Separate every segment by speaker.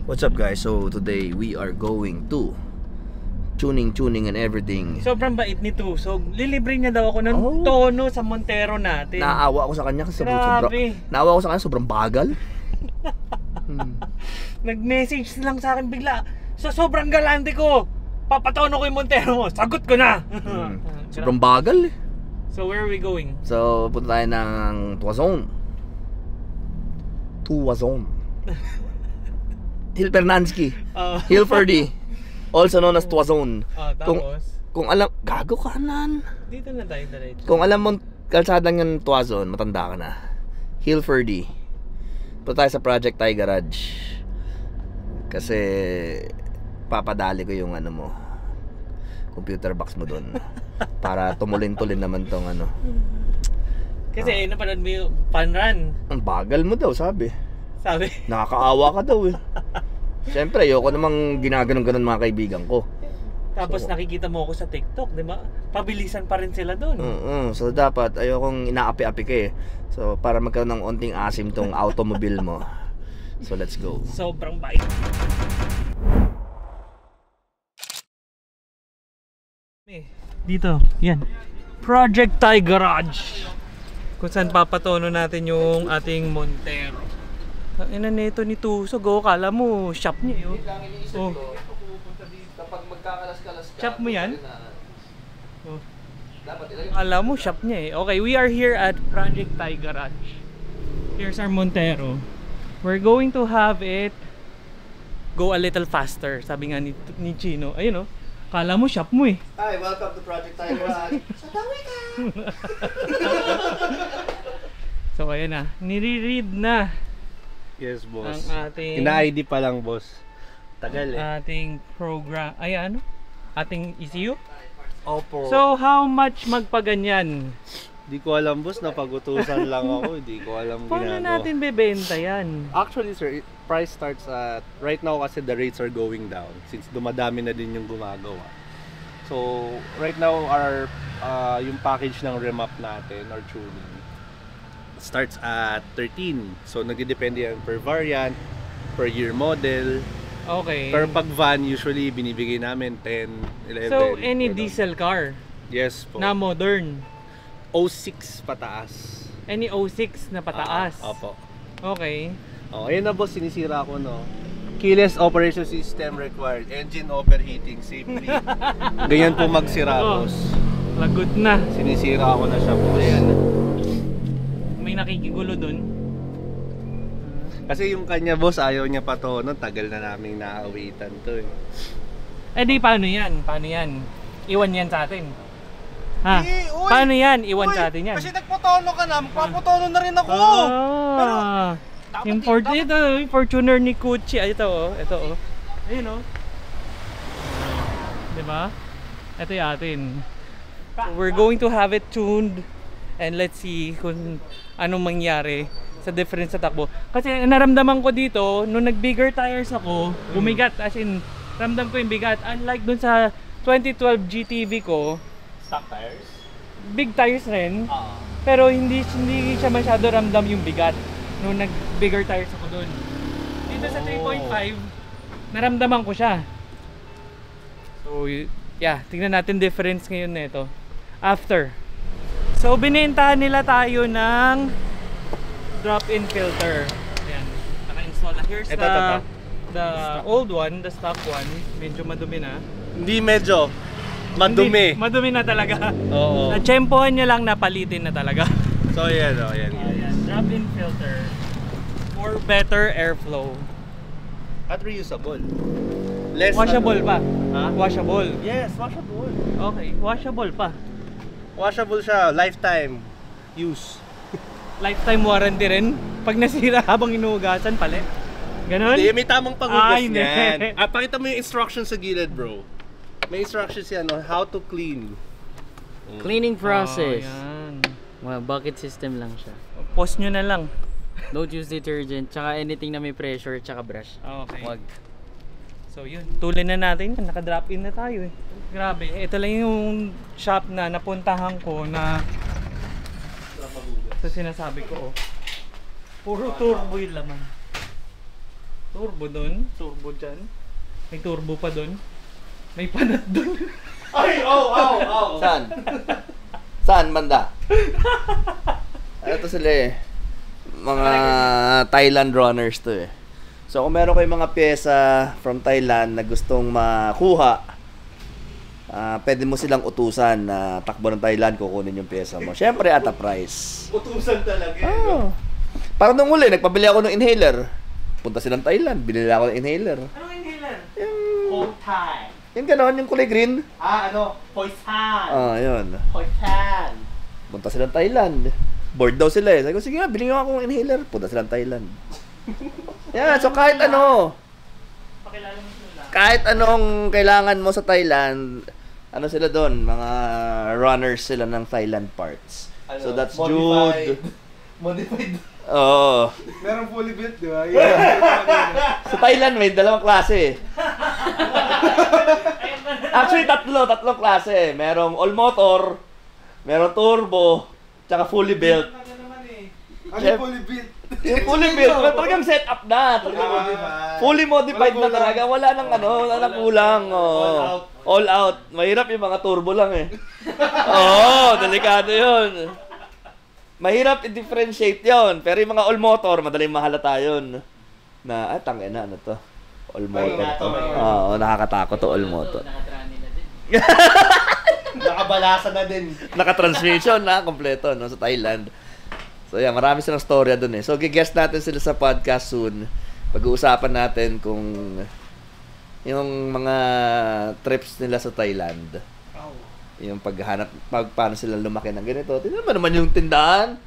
Speaker 1: What's up guys? So today we are going to tuning and everything.
Speaker 2: Sobrang bait nito. So lilibre niya daw ako ng tono sa Montero natin.
Speaker 1: Naawa ako sa kanya kasi naawa ako sa kanya, sobrang bagal.
Speaker 2: Nag-message lang sa akin bigla. Sa sobrang galante ko, papatono ko yung Montero mo. Sagot ko na.
Speaker 1: Sobrang bagal eh.
Speaker 2: So where are we going?
Speaker 1: So punta tayo ng Tuazon. Hilfernansky, Hilferdy, also known as Tuazon. Kung alam, gago kanan.
Speaker 2: Dito na tayo diretso.
Speaker 1: Kung alam mo kalsadang yung Tuazon, matanda ka na. Hilferdy. Punta tayo sa Project Thai Garage. Kasi papadali ko yung ano mo, computer box mo doon. Para tumulin-tulin naman tong ano.
Speaker 2: Kasi napanood mo yung fun run.
Speaker 1: Ang bagal mo daw, sabi. Nakakaawa ka daw eh. Siyempre, ayoko namang ginaganon-ganon mga kaibigan ko.
Speaker 2: Tapos nakikita mo ako sa TikTok, di ba? Pabilisan pa rin sila doon.
Speaker 1: So dapat, ayokong inaapi-api ka eh. So para magkaroon ng onting asim tong automobile mo. So let's go.
Speaker 2: Sobrang bait. Dito, yan. Project Thai Garage. Kung saan papatono natin yung ating Montero. Ang ina nito ni Tusog, kala mo shop niya yun.
Speaker 1: Kapag magkakalas-kalas ka,
Speaker 2: shop mo yan? Kala mo shop niya eh. Okay, we are here at Project Thai Garage. Here's our Montero. We're going to have it go a little faster. Sabi nga ni Chino. Ayun oh. Kala mo shop mo eh.
Speaker 1: Hi, welcome to Project Thai Garage. Satawi ka!
Speaker 2: So ayan na, nire-read na.
Speaker 3: Yes, boss.
Speaker 2: Ang ating
Speaker 3: ina-ID pa lang, boss. Tagal eh.
Speaker 2: Ating program, ay ano? Ating ECU?
Speaker 3: Opo.
Speaker 2: So how much magpaganyan?
Speaker 3: Di ko alam, boss, napagutusan lang ako. Di ko alam ginagawa.
Speaker 2: Paano natin bebenta yan?
Speaker 3: Actually, sir, price starts at right now kasi the rates are going down since dumadami na din yung gumagawa. So, right now our yung package ng remap natin or tuning starts at 13. So, nagdedepende yan per variant, per year model.
Speaker 2: Okay.
Speaker 3: Per pag van, usually binibigay namin 10, 11.
Speaker 2: So, any diesel car?
Speaker 3: Yes po.
Speaker 2: Na modern?
Speaker 3: 06 pataas.
Speaker 2: Any 06 na pataas?
Speaker 3: Opo.
Speaker 2: Okay.
Speaker 3: Oh, ayun na boss, sinisira ko no. Keyless operation system required. Engine overheating safely. Ganyan po magsira, boss.
Speaker 2: Lagot na.
Speaker 3: Sinisira ko na siya, boss.
Speaker 2: Ayan. May nakikigulo dun.
Speaker 3: Kasi yung kanya, boss, ayaw niya pa to. No? Tagal na naming naawitan to eh.
Speaker 2: Eh di, paano yan? Paano yan? Iwan yan sa atin. Ha? Paano yan? Iwan sa atin yan.
Speaker 3: Kasi nagpotono ka na, magpapotono na rin ako. Pero
Speaker 2: yung Fortuner ni Gucci. Ay, ito oh. Ito oh. Ayun oh. Diba? Ito yung atin. So, we're going to have it tuned. And let's see kung anong mangyari sa difference sa takbo. Kasi naramdaman ko dito, nung nag-bigger tires ako, bumigat. As in, ramdam ko yung bigat. Unlike dun sa 2012 GTV ko,
Speaker 3: stock tires?
Speaker 2: Big tires rin. Pero hindi siya masyado ramdam yung bigat nung nag-bigger tires ako dun. Dito sa 3.5, naramdaman ko siya. So, yeah, tingnan natin difference ngayon nito. After. So, binentahan nila tayo ng drop-in filter. Ayan, naka-install na. Here's the old one, the stock one. Medyo madumi na.
Speaker 3: Hindi medyo. Madumi.
Speaker 2: Hindi, madumi na talaga.
Speaker 3: Oo.
Speaker 2: Natsyempohan nyo lang, napalitin na talaga.
Speaker 3: So, yan o. Yan.
Speaker 2: Drop-in filter for better airflow.
Speaker 3: At reusable.
Speaker 2: Washable pa?
Speaker 3: Ha?
Speaker 2: Washable?
Speaker 3: Yes, washable.
Speaker 2: Okay, washable pa.
Speaker 3: Washable siya, lifetime use.
Speaker 2: Lifetime warranty rin? Pag nasira habang inuugasan, palit? Ganon?
Speaker 3: Hindi, may tamang paghugas
Speaker 2: Ay,
Speaker 3: niyan. Pakita mo yung instructions sa gilid, bro. May instructions yan on how to clean.
Speaker 4: Cleaning process.
Speaker 2: Yan.
Speaker 4: Well, bucket system lang siya.
Speaker 2: Post nyo na lang.
Speaker 4: Don't use detergent, tsaka anything na may pressure, tsaka brush.
Speaker 2: Okay.
Speaker 4: Wag.
Speaker 2: So yun, tuloy na natin. Naka-drop in na tayo eh. Grabe, ito lang yung shop na napuntahan ko na sa sinasabi ko oh. Puro turbo yung laman. Turbo dun. Turbo dyan. May turbo pa dun. May panat dun.
Speaker 3: Ay, oh.
Speaker 1: Saan? Saan banda? Ito sila eh. Mga Thailand runners to eh. So kung meron kayong mga pyesa from Thailand na gustong makuha, pwede mo silang utusan na takbo ng Thailand, kukunin yung pyesa mo. Syempre at a price.
Speaker 3: Utusan talaga.
Speaker 1: Oh. Parang nung uli, nagpabili ako ng inhaler. Punta silang Thailand, binili ako ng inhaler.
Speaker 2: Anong inhaler?
Speaker 1: Yung,
Speaker 3: Thai.
Speaker 1: yung ganon, yung kulay green.
Speaker 3: Poisan.
Speaker 1: Yun.
Speaker 3: Poisan.
Speaker 1: Punta silang Thailand. Bored daw sila eh. Sabi ko, sige nga, bilhin ako ng inhaler. Punta silang Thailand. Yeah, so kahit ano,
Speaker 2: Pakilala mo sila.
Speaker 1: kahit anong kailangan mo sa Thailand, ano sila doon, mga runners sila ng Thailand parts. So that's Jude.
Speaker 3: Modified.
Speaker 1: Oo.
Speaker 5: Merong fully built, di ba?
Speaker 1: Sa Thailand may dalawang klase. Actually, tatlong klase. Merong all motor, merong turbo, tsaka fully built.
Speaker 5: Ano yung fully built?
Speaker 1: Yung fully built, talagang set up na. Fully modified na talaga. Wala nang wala nang kulang. Oh. All out. Mahirap yung mga turbo lang eh. Oo, delikado yun. Mahirap i-differentiate yun. Pero yung mga all motor, madaling mahalata yun. Na, tangina, ano to? All motor to. Oo, nakakatakot to all motor.
Speaker 4: Nakatrani na din.
Speaker 3: Nakabalasa na din.
Speaker 1: Naka-transmission na, kompleto, no, sa Thailand. So, yeah, marami silang storya dun eh. So, giguest natin sila sa podcast soon. Pag-uusapan natin kung yung mga trips nila sa Thailand. Yung paano sila lumaki ng ganito. Tingnan mo naman yung tindahan.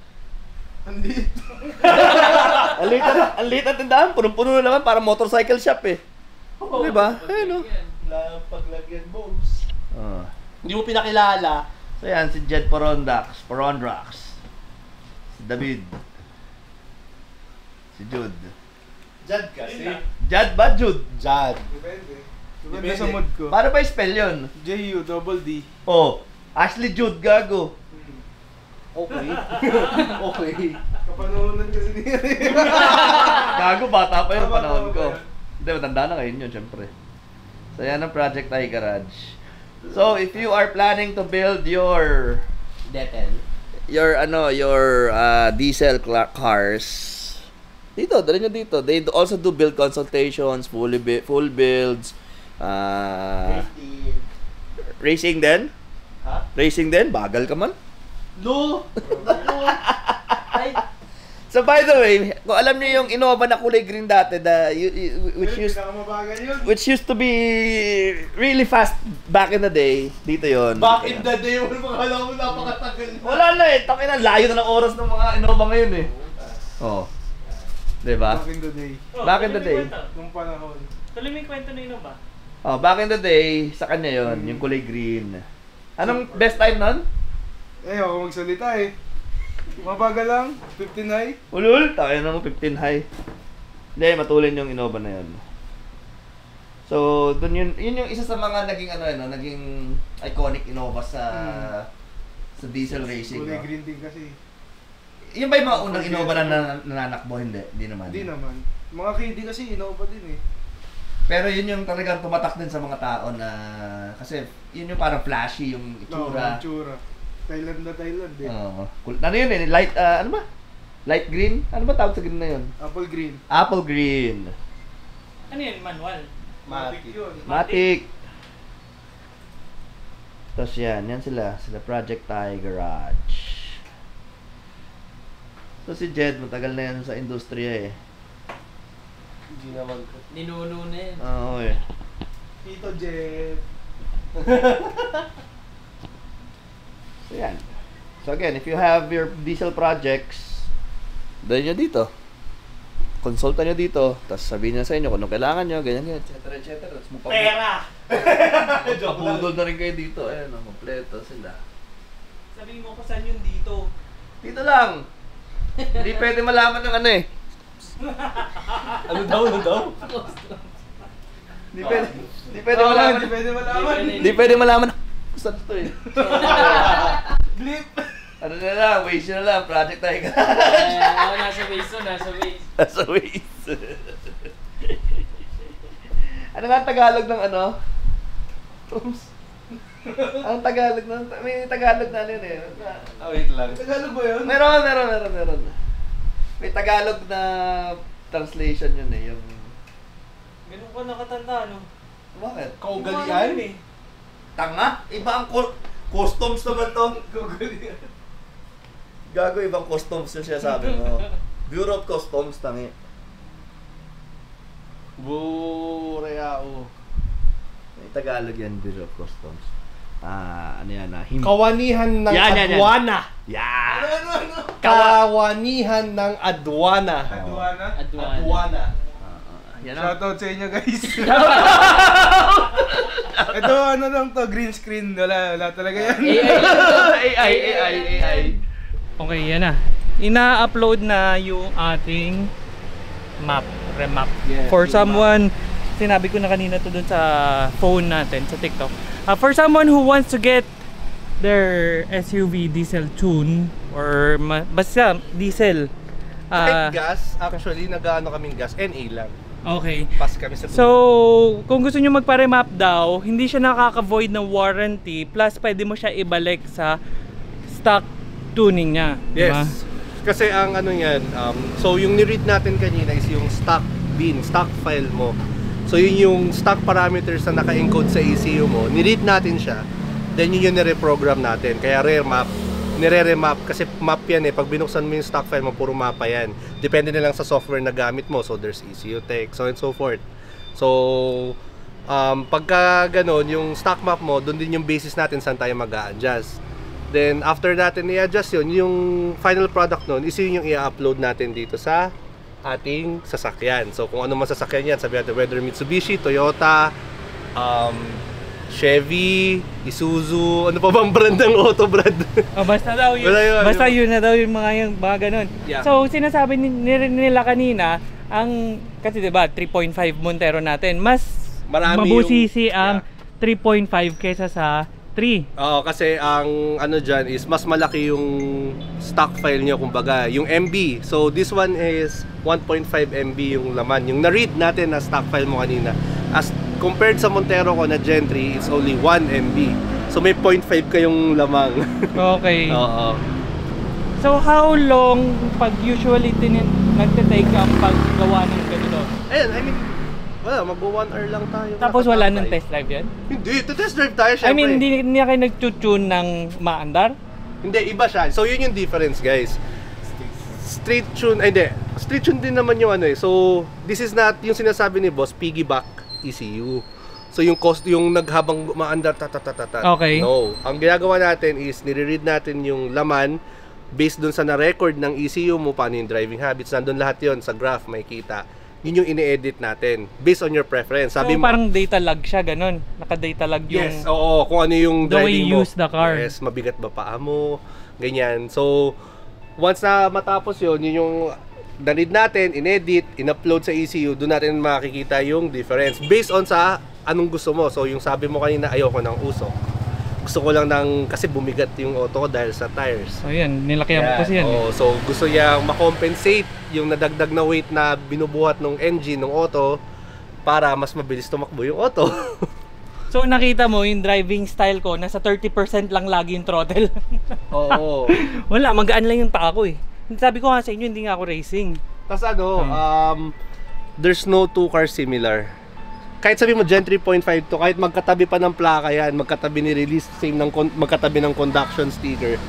Speaker 5: Andito.
Speaker 1: Ang liit ang tindahan. Punong-puno na naman para motorcycle shop eh. Diba? Ayun o.
Speaker 3: Paglagyan, boss.
Speaker 1: Oh.
Speaker 3: Hindi mo pinakilala.
Speaker 1: So yan, si Jed Porondrax. Si David. Si Jude.
Speaker 3: Jad kasi.
Speaker 1: Jad ba? Jude?
Speaker 3: Jad.
Speaker 5: Depende. Depende sa mood ko.
Speaker 1: Paano ba spell yun?
Speaker 5: J-U-double-D.
Speaker 1: Oh, Ashley Jude, gago.
Speaker 3: Okay. Okay.
Speaker 5: Kapanunan kasi niya.
Speaker 1: Gago, bata pa yung
Speaker 5: Bata
Speaker 1: panahon
Speaker 5: pa
Speaker 1: ko.
Speaker 5: yan.
Speaker 1: Hindi, matanda na ngayon yun, syempre. So yan ang Project Thai Garage. So, if you are planning to build your diesel cars, dito, dali nyo dito. They also do build consultations, full builds, racing din?
Speaker 3: Ha?
Speaker 1: Racing din? Bagal ka man?
Speaker 3: No!
Speaker 1: So by the way, kung alam niyo yung Innova na kulay green dati, which used to be really fast back in the day, dito yon.
Speaker 3: Back in the day, wala makakala mo napakatagal na.
Speaker 1: Wala na eh, takin na, layo na ng oras ng mga Innova ngayon eh. Oh. Diba?
Speaker 5: Back in the day.
Speaker 1: Back in the day.
Speaker 5: Nung panahon.
Speaker 2: Tuloy mo yung kwento na yun ba?
Speaker 1: Oh, back in the day, sa kanya yon, yung kulay green. Anong best time nun?
Speaker 5: Ako magsalita eh. Mabagal lang, 15 high.
Speaker 1: Ulul, tayo na mo 15 high. Hindi, matulin yung Innova na yun. So, yun yung isa sa mga naging naging iconic Innova sa diesel racing.
Speaker 5: Kulay
Speaker 1: No?
Speaker 5: green din kasi.
Speaker 1: Yun ba yung mga unang Innova na nananakbo? Hindi naman.
Speaker 5: Hindi naman. Mga KD kasi Innova din eh.
Speaker 1: Pero yun yung talagang tumatak din sa mga tao na kasi yun yung parang flashy yung itsura.
Speaker 5: Itsura. Thailand na Thailand eh.
Speaker 1: Cool. Ano yun eh? Light, ano ba? Light green? Ano ba tawag sa green na yun?
Speaker 5: Apple green.
Speaker 1: Apple green.
Speaker 2: Ano yun? Manual?
Speaker 5: Matic yun.
Speaker 1: Matic. Tapos yan sila Project Thai Garage. So si Jed, matagal na yan sa industriya eh.
Speaker 3: Hindi naman ko.
Speaker 4: Ninuno na yun.
Speaker 1: Oo eh.
Speaker 5: Tito Jeff.
Speaker 1: So yan. So again, if you have your diesel projects, dahil nyo dito. Konsulta nyo dito, tapos sabihin nyo sa inyo kung anong kailangan nyo, ganyan, etc. Tapos mo
Speaker 2: Pera!
Speaker 1: pabudol na rin kayo dito. Ayan, kompleto sila.
Speaker 2: Sabihin mo ko saan yung dito.
Speaker 1: Dito lang. Hindi pwede malaman ng ano eh.
Speaker 3: Ano daw?
Speaker 1: Hindi pwede malaman.
Speaker 5: Hindi pwede malaman.
Speaker 1: Hindi pwede malaman. Saan to eh?
Speaker 5: Blip.
Speaker 1: Ano na lang, Waze na lang, Project Thai Garage.
Speaker 4: Nasa base to, nasa base.
Speaker 1: Nasa Waze. Ano nga Tagalog ng ano? Tooms. Ang Tagalog ng... May Tagalog na ano yun eh.
Speaker 3: Wait lang.
Speaker 5: Tagalog ba yun?
Speaker 1: Meron. May Tagalog na translation yun eh. Yung...
Speaker 4: Ganun ko nakatanda, no?
Speaker 1: Bakit?
Speaker 3: Kaugalian?
Speaker 1: Tanga? Iba ang customs naman to. Gago, ibang customs yung siya sabi mo. Bureau of Customs, tangi.
Speaker 3: Bureao.
Speaker 1: May Tagalog yan, Bureau of Customs. Ano yan na?
Speaker 3: Kawanihan ng aduana.
Speaker 1: Yan!
Speaker 5: Ano?
Speaker 3: Kawanihan ng aduana.
Speaker 5: Aduana?
Speaker 1: Yan ang...
Speaker 5: Shoutout sa inyo guys. Ito ano lang to, green screen. Wala talaga yan.
Speaker 1: AI.
Speaker 2: Okay, yan na. Ina-upload na yung ating remap.
Speaker 3: Yes,
Speaker 2: For someone, sinabi ko na kanina to dun sa phone natin, sa TikTok. For someone who wants to get their SUV diesel tune, or basta diesel.
Speaker 3: Kahit gas, actually, nag-ano kaming gas, NA lang.
Speaker 2: Okay.
Speaker 3: Pass kami sa
Speaker 2: So, kung gusto nyo magpa-remap daw, hindi siya nakaka-void ng warranty, plus pwede mo siya ibalik sa stock tuning niya. Diba?
Speaker 3: Yes. Kasi ang ano yan, so yung ni-read natin kanina is yung stock file mo. So yun yung stock parameters na naka-encode sa ECU mo, ni-read natin siya, then yun yung nire-program natin. Kaya nire-remap, kasi map yan eh, pag binuksan mo yung stock file mo, puro mapa yan. Depende na lang sa software na gamit mo, so there's ECU Tech, so and so forth. So, pagka ganon, yung stock map mo, doon din yung basis natin saan tayo mag-a-adjust. Then after natin i-adjust yun, yung final product nun is yun yung i-upload natin dito sa ating sasakyan. So kung ano man sasakyan yan, sabi natin whether Mitsubishi, Toyota, Chevy, Isuzu, ano pa bang brand ng auto brand?
Speaker 2: Basta daw yun. Basta yun na daw yung mga ganun.
Speaker 3: Yeah.
Speaker 2: So sinasabi nila kanina, kasi diba 3.5 Montero natin, mas
Speaker 3: Marami
Speaker 2: mabusisi ang 3.5 kaysa sa 3.
Speaker 3: Oo, kasi ang ano dyan is mas malaki yung stock file nyo, kumbaga, yung MB. So this one is 1.5 MB yung laman. Yung na-read natin na stock file mo kanina, as compared sa Montero ko na Gen 3, it's only 1 MB. So may 0.5 kayong lamang.
Speaker 2: Okay.
Speaker 3: Oo.
Speaker 2: So how long pag usually nagte-take ang paggawa ng ganito?
Speaker 3: Ayun, I mean, wala, mag-1 hour lang tayo.
Speaker 2: Tapos wala nang test drive yan?
Speaker 3: Hindi, test drive tayo syempre.
Speaker 2: I mean, hindi kayo nag-tune ng maandar?
Speaker 3: Hindi, iba siya. So yun yung difference, guys. Street tune, hindi. Street tune din naman yung ano eh. So this is not yung sinasabi ni boss, piggyback ECU. So yung cost, yung naghabang maandar
Speaker 2: Okay.
Speaker 3: No. Ang ginagawa natin is nire-read natin yung laman based dun sa na-record ng ECU mo, paano yung driving habits. Nandun lahat yon sa graph, may kita. Yun yung ini-edit natin based on your preference. Sabi
Speaker 2: so,
Speaker 3: mo,
Speaker 2: parang data log siya, ganun. Naka-data log yung...
Speaker 3: yes, oo, kung ano yung
Speaker 2: the way
Speaker 3: driving
Speaker 2: you
Speaker 3: mo.
Speaker 2: use the car.
Speaker 3: Yes, mabigat ba paa mo, ganyan. So, once na matapos yun yung na-read natin, in-edit, in-upload sa ECU, doon natin makikita yung difference based on sa anong gusto mo. So, yung sabi mo kanina, ayoko ng usok. Gusto ko lang kasi bumigat yung auto ko dahil sa tires.
Speaker 2: So yan, nilakihan ko kasi yan.
Speaker 3: Oh, so gusto niya makompensate yung nadagdag na weight na binubuhat ng engine ng auto para mas mabilis tumakbo yung auto.
Speaker 2: So nakita mo yung driving style ko, nasa 30% lang lagi yung throttle.
Speaker 3: Oo.
Speaker 2: Wala, magaan lang yung paa ko eh. Sabi ko nga sa inyo, hindi nga ako racing.
Speaker 3: Tapos there's no two cars similar. Kahit sabi mo Gen 3.5 to, kahit magkatabi pa ng plaka yan, magkatabi ni release, magkatabi ng conduction sticker,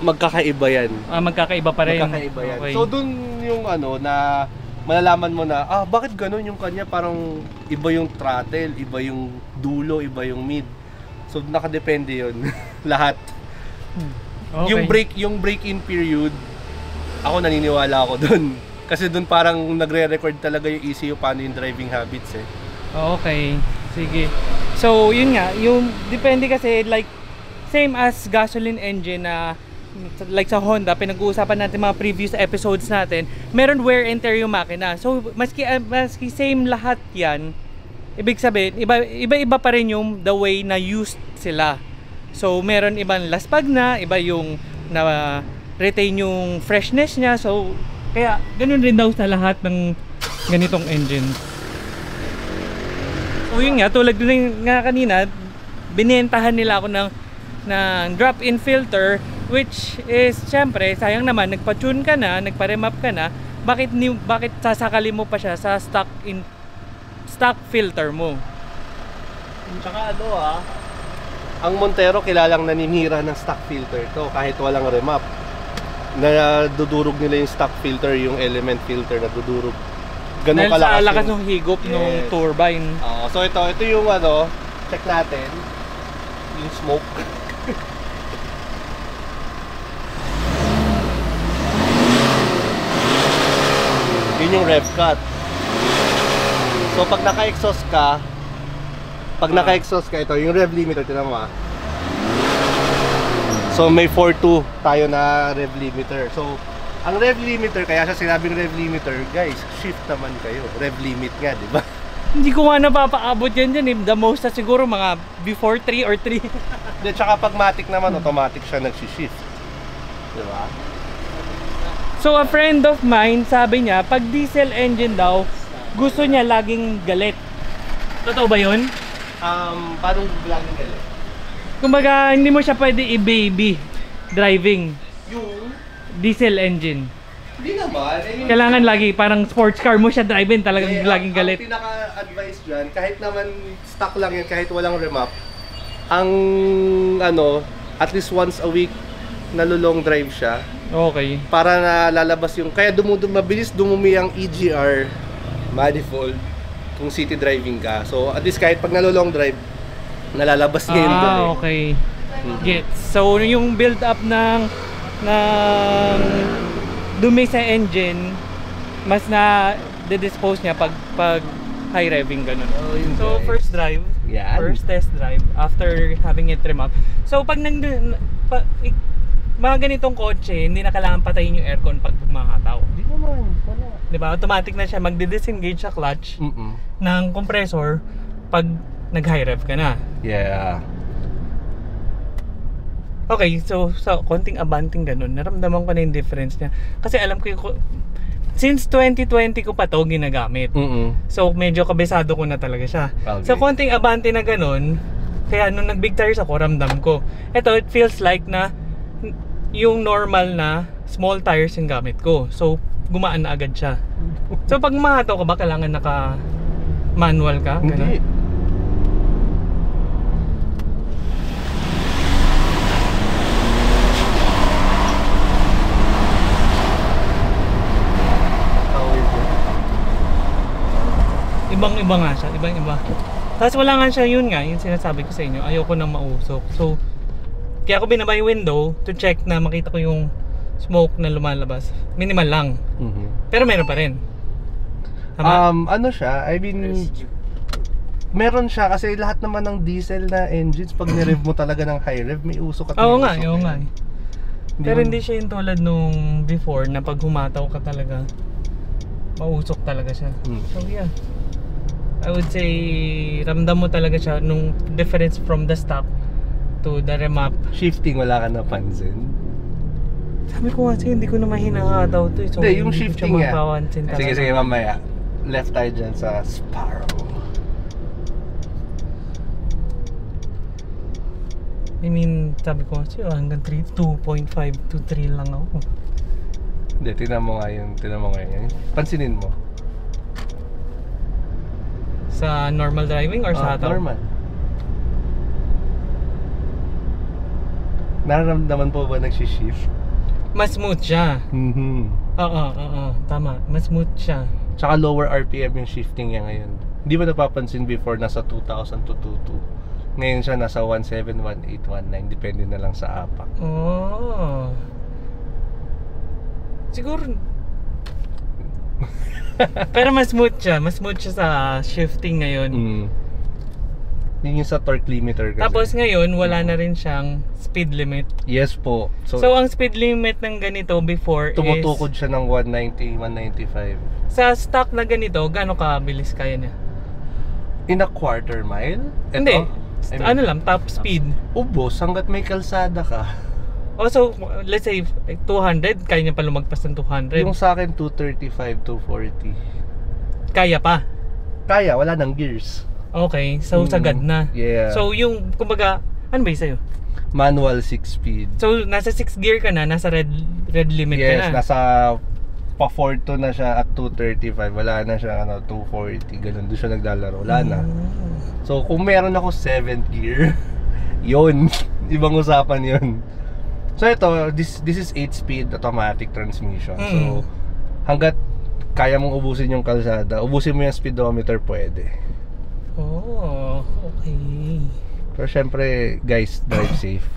Speaker 3: magkakaiba yan.
Speaker 2: Magkakaiba pa rin.
Speaker 3: Magkakaiba yan.
Speaker 2: Okay.
Speaker 3: So dun yung ano na malalaman mo na, bakit ganun yung kanya, parang iba yung throttle, iba yung dulo, iba yung mid. So nakadepende yun. Lahat.
Speaker 2: Okay.
Speaker 3: Yung break-in period, ako naniniwala ako dun. Kasi dun parang nagre-record talaga yung ECU paano yung driving habits eh.
Speaker 2: Okay, sige. So yun nga, yung depende kasi like same as gasoline engine na like sa Honda, pinag-uusapan natin mga previous episodes natin, meron wear and tear yung makina. So maski same lahat yan, ibig sabihin, iba-iba pa rin yung the way na used sila. So meron ibang laspag na, iba yung na retain yung freshness niya. So kaya ganun rin daw sa lahat ng ganitong engine. So yun nga, tulad din nga kanina, binentahan nila ako ng drop-in filter, which is syempre sayang naman, nagpa-tune ka na, nagpa-remap ka na, bakit sasakali mo pa siya sa stock filter mo?
Speaker 3: Tsaka ang Montero kilalang naninira ng stock filter to kahit walang remap. Nadudurog nila yung stock filter, yung element filter nadudurog. Ganun
Speaker 2: Dahil
Speaker 3: kalakas
Speaker 2: sa lakas
Speaker 3: yung-
Speaker 2: ng higop ng
Speaker 3: Yes.
Speaker 2: turbine.
Speaker 3: So ito yung check natin yung smoke. Yun yung rev cut. So pag naka-exhaust ka, ito yung rev limiter, tinan mo So may 4.2 tayo na rev limiter. So ang rev limiter, kaya siya sinabing rev limiter, guys, shift naman kayo. Rev limit nga, di ba?
Speaker 2: Hindi ko nga napapaabot yan dyan eh. The most na siguro mga before 3 or 3.
Speaker 3: Then tsaka pag matic naman, automatic siya nagsi-shift. Di ba?
Speaker 2: So a friend of mine, sabi niya, pag diesel engine daw, gusto niya laging galit. Totoo ba yun?
Speaker 3: Paano laging galit?
Speaker 2: Kumbaga, hindi mo siya pwede i-baby driving
Speaker 3: Yung
Speaker 2: diesel engine.
Speaker 3: Hindi naman.
Speaker 2: Kailangan lagi, parang sports car mo siya driving, talagang laging galit.
Speaker 3: Ang pinaka-advice dyan, kahit naman stock lang yan, kahit walang remap, ang at least once a week, nalulong drive siya.
Speaker 2: Okay.
Speaker 3: Para na lalabas yung, kaya mabilis dumumi ang EGR manifold kung city driving ka. So at least kahit pag nalulong drive, nalalabas niya yung dumi.
Speaker 2: Okay. Gets. So yung build up ng dumi sa engine, mas na dispose niya pag high revving ganun. So first drive,
Speaker 3: Yan.
Speaker 2: first test drive after having it trim up. So pag mga ganitong kotse, hindi na kailangan patayin yung aircon pag bumahataw.
Speaker 3: Hindi naman, wala.
Speaker 2: 'Di ba? Automatic na siya magdi-disengage sa clutch ng compressor pag nag-high rev ka na.
Speaker 3: Yeah.
Speaker 2: Okay, so konting abanting ganun, naramdaman ko na yung difference niya. Kasi alam ko yung, since 2020 ko pa to ginagamit. So medyo kabisado ko na talaga siya.
Speaker 3: Okay.
Speaker 2: So konting abante na ganun, kaya nung nag-big tires ako, ramdam ko. Ito, it feels like na yung normal na small tires yung gamit ko. So gumaan na agad siya. So pag mahataw ka ba, kailangan naka-manual ka? Ganun?
Speaker 3: Hindi.
Speaker 2: Ibang-iba nga siya, ibang-iba. Tapos wala nga siya, yun nga, yung sinasabi ko sa inyo, ayoko nang mausok. So, kaya ako binaba yung window to check na makita ko yung smoke na lumalabas. Minimal lang. Pero meron pa rin. Tama?
Speaker 3: Ano siya, I mean, meron siya kasi lahat naman ng diesel na engines, pag nirev mo talaga ng high rev, may usok at may
Speaker 2: Oo nga,
Speaker 3: usok.
Speaker 2: oo nga. Pero hindi siya yung tulad nung before na pag humataw ka talaga, mausok talaga siya. So yeah, I would say ramdam mo talaga siya nung difference from the stock to the remap.
Speaker 3: Shifting, wala ka napansin?
Speaker 2: Sabi ko kasi hindi ko na mahinahataw to. So
Speaker 3: Hindi, yung
Speaker 2: hindi ko
Speaker 3: shifting
Speaker 2: siya
Speaker 3: nga.
Speaker 2: mapapansin talaga.
Speaker 3: Sige, mamaya. Left tayo dyan sa Sparrow.
Speaker 2: I mean, sabi ko kasi hanggang 2.5 to 3 lang ako.
Speaker 3: Hindi, tinan mo nga yun. Pansinin mo.
Speaker 2: Sa normal driving or sa hataw?
Speaker 3: Normal. Nararamdaman po ba nagsishift?
Speaker 2: Mas smooth siya. Oo, tama. Mas smooth siya.
Speaker 3: Tsaka lower RPM yung shifting niya ngayon. Hindi ba napapansin before nasa 2,000 to 2,200? Ngayon siya nasa 17, 18, 19. Depende na lang sa apak.
Speaker 2: Oh. Siguro. Pero mas smooth siya. Mas smooth siya sa shifting ngayon.
Speaker 3: Yun yung sa torque limiter kasi.
Speaker 2: Tapos ngayon, wala na rin siyang speed limit.
Speaker 3: Yes po.
Speaker 2: So ang speed limit ng ganito before
Speaker 3: tumutukod
Speaker 2: is...
Speaker 3: siya ng 190, 195.
Speaker 2: Sa stock na ganito, gaano kabilis kaya niya?
Speaker 3: In a quarter mile?
Speaker 2: Hindi.
Speaker 3: I mean,
Speaker 2: Ano lang, top speed.
Speaker 3: ubos hanggat may kalsada ka.
Speaker 2: Also, let's say 200, kaya niya pa lumagpas ng 200.
Speaker 3: Yung sa akin 235, 240.
Speaker 2: Kaya pa.
Speaker 3: Kaya, wala nang gears.
Speaker 2: Okay, so sagad na.
Speaker 3: Yeah.
Speaker 2: So yung, kumbaga, ano ba yung sa'yo?
Speaker 3: Manual 6-speed.
Speaker 2: So nasa 6 gear ka na, nasa red limit ka
Speaker 3: Yes,
Speaker 2: na.
Speaker 3: nasa pa 4.2 na siya at 235. Wala na siya 240. Ganun, doon siya naglalaro. Wala na. So kung meron ako 7th gear, yun. Ibang usapan yun. So ito, this is 8-speed automatic transmission. So hanggat kaya mong ubusin yung kalsada, ubusin mo yung speedometer, pwede.
Speaker 2: Oh, okay.
Speaker 3: Pero syempre, guys, drive safe.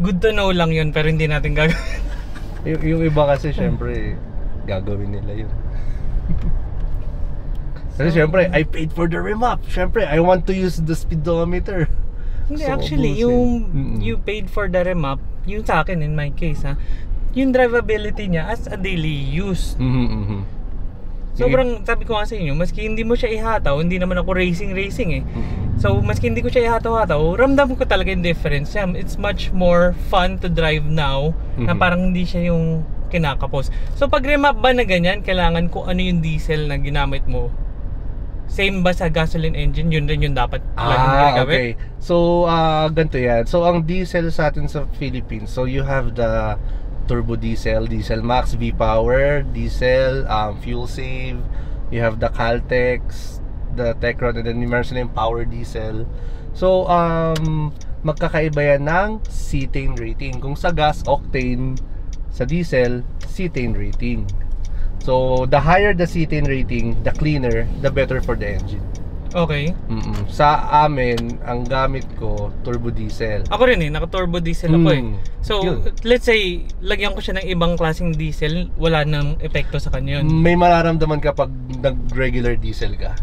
Speaker 2: Good to know lang yun, pero hindi natin gagawin.
Speaker 3: yung iba kasi syempre, gagawin nila yun. Kasi syempre, I paid for the remap. Syempre, I want to use the speedometer.
Speaker 2: Hindi,
Speaker 3: So,
Speaker 2: actually,
Speaker 3: ubusin.
Speaker 2: you paid for the remap, yung sa akin, in my case, ha, yung drivability niya as a daily use. Sobrang, sabi ko nga sa inyo, maski hindi mo siya ihataw, hindi naman ako racing eh. So, maski hindi ko siya ihataw-hataw, ramdam ko talaga yung difference. It's much more fun to drive now, na parang hindi siya yung kinakapos. So, pag remap ba na ganyan, kailangan kung ano yung diesel na ginamit mo? Same ba sa gasoline engine? Yun rin yung dapat laging ginagamit?
Speaker 3: Okay. So, ganito yan. So, ang diesel sa atin sa Philippines, so you have the turbo diesel, diesel max, V-Power, diesel, fuel save, you have the Caltex, the Techron, and then meron sila yung power diesel. So, magkakaiba yan ng cetane rating. Kung sa gas, octane, sa diesel, cetane rating. So, the higher the cetane rating, the cleaner, the better for the engine.
Speaker 2: Okay.
Speaker 3: Sa amin, ang gamit ko, turbo diesel.
Speaker 2: Ako rin naka-turbo diesel ako eh. So,
Speaker 3: Yun.
Speaker 2: let's say, lagyan ko siya ng ibang klaseng diesel, wala nang epekto sa kanya yun.
Speaker 3: May mararamdaman ka pag nag-regular diesel ka.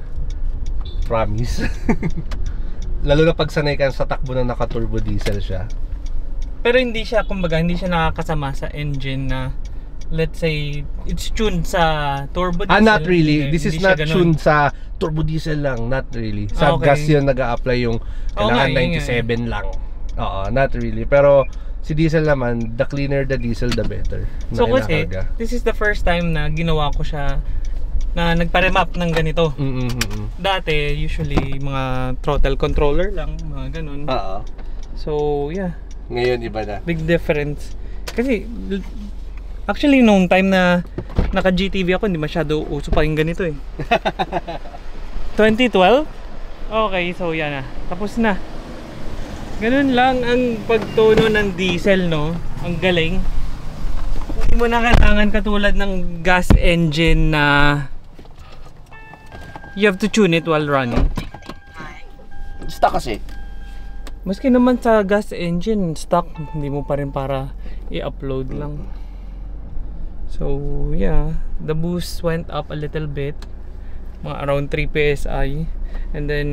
Speaker 3: Promise. Lalo na pag sanay ka sa takbo na naka-turbo diesel siya.
Speaker 2: Pero hindi siya, kumbaga, hindi siya nakakasama sa engine na, let's say, it's tuned sa turbo diesel.
Speaker 3: Not really. This is
Speaker 2: Hindi siya
Speaker 3: not
Speaker 2: ganun.
Speaker 3: tuned sa turbo diesel lang. Not really. Sa
Speaker 2: Okay.
Speaker 3: gas yun nag-a-apply yung kailangan
Speaker 2: nga, yun
Speaker 3: 97 lang. Oo, not really. Pero si diesel naman, the cleaner the diesel, the better.
Speaker 2: So
Speaker 3: Na
Speaker 2: kasi,
Speaker 3: kinakarga.
Speaker 2: this is the first time na ginawa ko siya na nagpa-remap ng ganito. Dati, usually, mga throttle controller lang, mga ganun.
Speaker 3: Oo.
Speaker 2: So, yeah.
Speaker 3: Ngayon iba na.
Speaker 2: Big difference. Kasi, actually, nung time na naka-GTV ako, hindi masyado uso pa yung ganito eh. 2012? Okay, so yan na. Tapos na. Ganun lang ang pagtono ng diesel, no? Ang galing. Hindi mo na kailangan katulad ng gas engine na you have to tune it while running.
Speaker 1: Stuck kasi.
Speaker 2: Maski naman sa gas engine, stock, hindi mo pa rin para i-upload lang. So, yeah, the boost went up a little bit. Mga around 3 PSI. And then,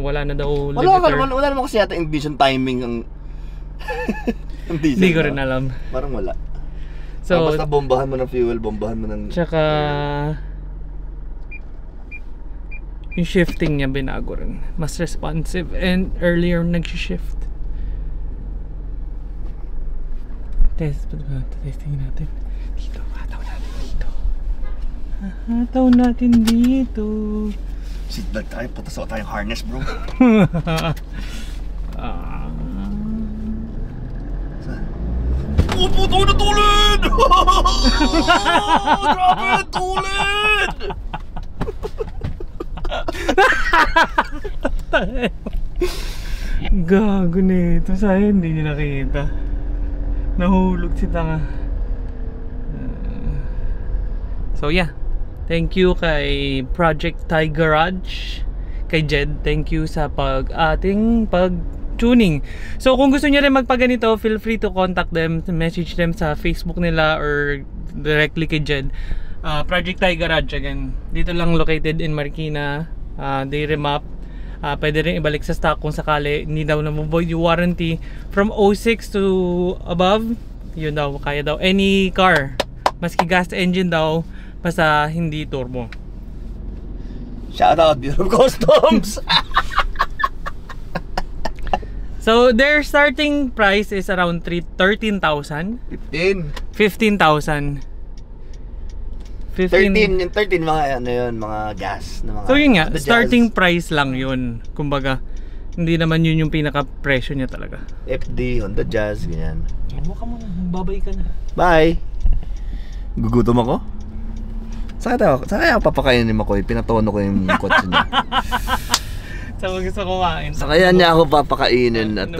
Speaker 2: wala na daw limiter.
Speaker 1: Wala naman kasi yata ignition timing ang diesel.
Speaker 2: Hindi ko rin alam.
Speaker 1: Parang wala.
Speaker 2: So,
Speaker 1: basta bombahan mo ng fuel, bombahan mo ng...
Speaker 2: tsaka, yung shifting niya binago rin. Mas responsive and earlier nag-shift. Testing natin. Dito, hataw natin dito. Hataw natin dito.
Speaker 1: Seatbelt tayo, puta sa tayong harness, bro. Oh, puto na tulid! Grabe, tulid!
Speaker 2: Gago nito. Sayang hindi niya nakita. Nahulog si tanga. So yeah, thank you kay Project Thai Garage, kay Jed, thank you sa ating pag-tuning. So kung gusto niyo rin magpaganito, feel free to contact them, message them sa Facebook nila or directly kay Jed. Project Thai Garage again. Dito lang located in Marikina. They remap. Pwede rin ibalik sa stock kung sakali hindi daw na-void yung warranty from 06 to above. Yun daw, kaya daw any car, maski gas engine daw, basta hindi turbo.
Speaker 1: Shout out Bureau of Customs!
Speaker 2: So their starting price is around 13,000.
Speaker 1: 15.
Speaker 2: 15,000.
Speaker 1: 13, yung 13 mga ano yun, mga gas na mga.
Speaker 2: So yun nga,
Speaker 1: The
Speaker 2: starting
Speaker 1: Jazz.
Speaker 2: price lang yun. Kumbaga, hindi naman yun yung pinaka-presyo niya talaga.
Speaker 1: FD, Honda Jazz, ganyan.
Speaker 2: Huwag ka muna, babay ka na.
Speaker 1: Bye! Gugutom ako? Saan kaya papakainin mo ko? Pinatono ko yung kotse niya.
Speaker 2: Sa gusto kumain.
Speaker 1: Sa kaya niya ako papakainin at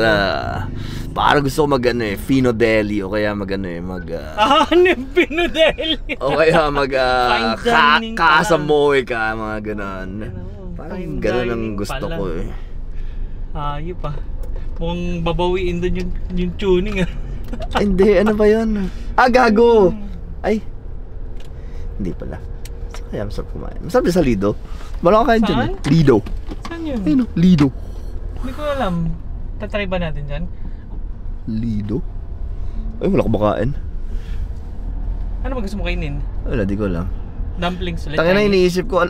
Speaker 1: para gusto ko Fino Deli o kaya mag
Speaker 2: Ano yung pinudeli?
Speaker 1: o kaya
Speaker 2: Fine dining ka
Speaker 1: kasamoy ka, mga ganon. Parang
Speaker 2: Fine
Speaker 1: ganon ang
Speaker 2: dining
Speaker 1: gusto
Speaker 2: pala.
Speaker 1: ko eh.
Speaker 2: Ayun pa. Mukhang babawiin doon yung tuning ah.
Speaker 1: Ay, hindi, ano ba yun? Gago! Ay, hindi pala. Saan kaya masarap kumain? Masarap din sa Lido. Wala ka kain dyan eh.
Speaker 2: Saan?
Speaker 1: Lido.
Speaker 2: Saan yun?
Speaker 1: Ayun o, Lido.
Speaker 2: Hindi ko alam. Tatry ba natin dyan?
Speaker 1: Lido? Ay, wala ko makain.
Speaker 2: Ano ba gusto mo kainin?
Speaker 1: Wala, di ko alam.
Speaker 2: Dumplings ulit.
Speaker 1: Tangina,
Speaker 2: Chinese.
Speaker 1: iniisip ko,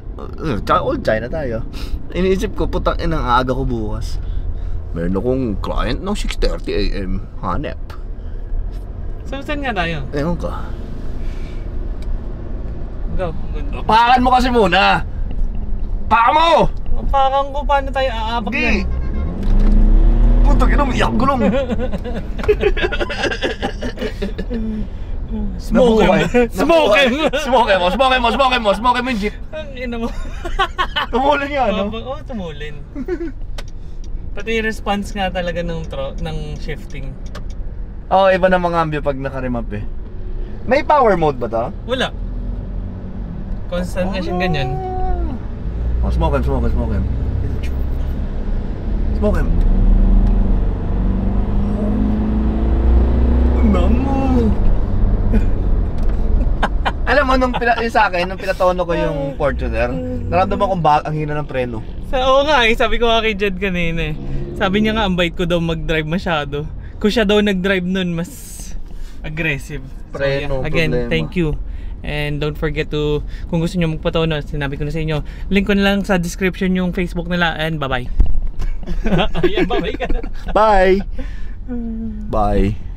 Speaker 1: tsaka old China tayo. Iniisip ko, putang inang aga ko bukas. Meron akong client ng 6:30 AM. Hanep.
Speaker 2: So saan nga tayo?
Speaker 1: Ewan ka.
Speaker 2: Go.
Speaker 1: Pakan mo kasi muna! Paka mo!
Speaker 2: Parang ko paano tayo aabag
Speaker 1: Hindi!
Speaker 2: yan?
Speaker 1: Putang ina, iyak gulong!
Speaker 2: Smoke him! Smoke him!
Speaker 1: Smoke mo! Smoke mo! Smoke mo! Smoke mo yung jeep!
Speaker 2: Ang ina mo.
Speaker 1: Tumulin nga, no?
Speaker 2: Oo, tumulin. Pati yung response nga talaga ng shifting.
Speaker 1: Oo, iba na mga ambyo pag naka-remap eh. May power mode ba to?
Speaker 2: Wala. Constant nga siyang ganyan.
Speaker 1: Oh, smoke him, smoke him, smoke him. Smoke him. Namo. Alam mo, nung sa akin, nung pinatono ko yung Fortuner, naramdaman kong ang hina ng preno.
Speaker 2: Oo nga eh, sabi ko nga kay Jed kanina eh. Sabi niya nga ang bait ko daw mag-drive masyado. Kung siya daw nag-drive nun, mas aggressive. So,
Speaker 1: Preno,
Speaker 2: again,
Speaker 1: problema.
Speaker 2: thank you. And don't forget to, kung gusto nyo magpatono, sinabi ko na sa inyo, link ko na lang sa description yung Facebook nila and bye-bye. Ayan, bye-bye ka na.
Speaker 1: Bye! Bye.